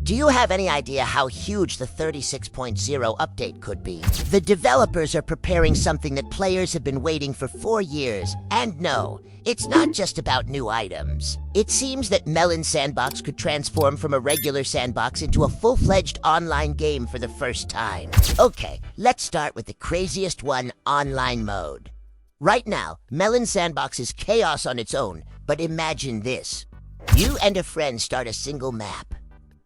Do you have any idea how huge the 36.0 update could be? The developers are preparing something that players have been waiting for 4 years. And no, it's not just about new items. It seems that Melon Sandbox could transform from a regular sandbox into a full-fledged online game for the first time. Okay, let's start with the craziest one, online mode. Right now, Melon Sandbox is chaos on its own, but imagine this. You and a friend start a single map.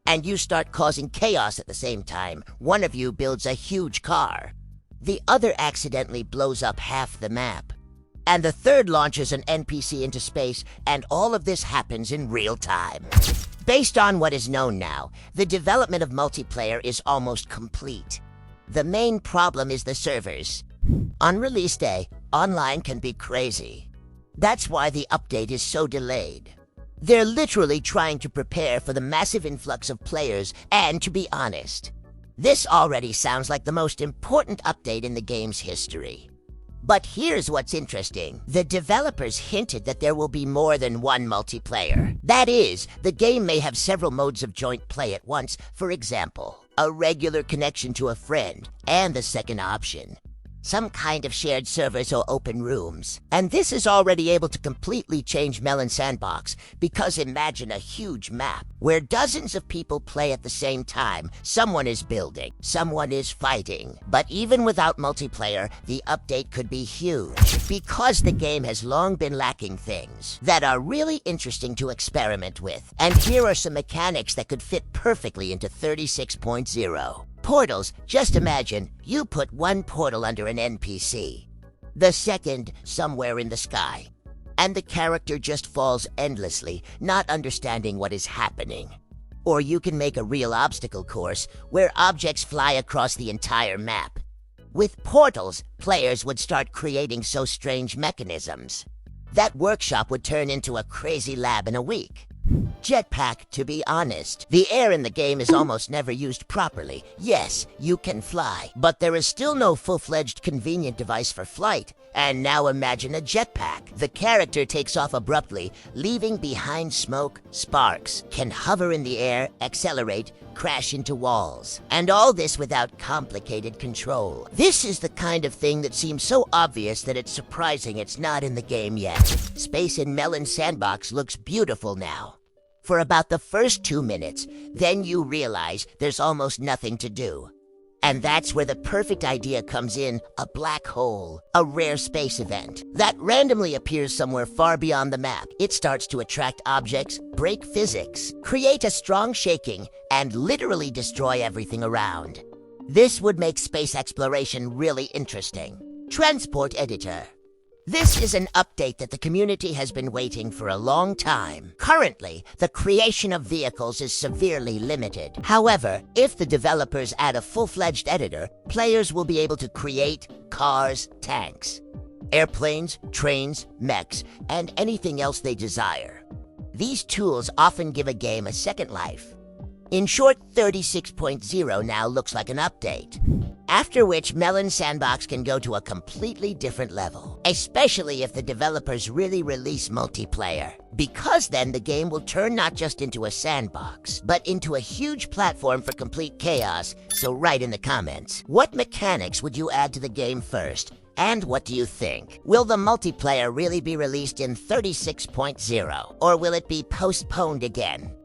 And you start causing chaos at the same time. One of you builds a huge car. The other accidentally blows up half the map. And the third launches an NPC into space, and all of this happens in real time. Based on what is known now, the development of multiplayer is almost complete. The main problem is the servers. On release day, online can be crazy. That's why the update is so delayed. They're literally trying to prepare for the massive influx of players, and to be honest, this already sounds like the most important update in the game's history. But here's what's interesting. The developers hinted that there will be more than one multiplayer. That is, the game may have several modes of joint play at once. For example, a regular connection to a friend, and the second option, some kind of shared servers or open rooms. And this is already able to completely change Melon Sandbox, because imagine a huge map where dozens of people play at the same time. Someone is building, someone is fighting. But even without multiplayer, the update could be huge, because the game has long been lacking things that are really interesting to experiment with. And here are some mechanics that could fit perfectly into 36.0. Portals. Just imagine, you put one portal under an NPC, the second somewhere in the sky, and the character just falls endlessly, not understanding what is happening. Or you can make a real obstacle course where objects fly across the entire map. With portals, players would start creating so strange mechanisms. That workshop would turn into a crazy lab in a week. Jetpack, to be honest. The air in the game is almost never used properly. Yes, you can fly, but there is still no full-fledged convenient device for flight. And now imagine a jetpack. The character takes off abruptly, leaving behind smoke, sparks, can hover in the air, accelerate, crash into walls. And all this without complicated control. This is the kind of thing that seems so obvious that it's surprising it's not in the game yet. Space in Melon Sandbox looks beautiful now. For about the first 2 minutes, then you realize there's almost nothing to do. And that's where the perfect idea comes in, a black hole, a rare space event that randomly appears somewhere far beyond the map. It starts to attract objects, break physics, create a strong shaking, and literally destroy everything around. This would make space exploration really interesting. Transport Editor. This is an update that the community has been waiting for a long time. Currently, the creation of vehicles is severely limited. However, if the developers add a full-fledged editor, players will be able to create cars, tanks, airplanes, trains, mechs, and anything else they desire. These tools often give a game a second life. In short, 36.0 now looks like an update. After which, Melon Sandbox can go to a completely different level, especially if the developers really release multiplayer. Because then the game will turn not just into a sandbox, but into a huge platform for complete chaos. So write in the comments, what mechanics would you add to the game first? And what do you think? Will the multiplayer really be released in 36.0, or will it be postponed again?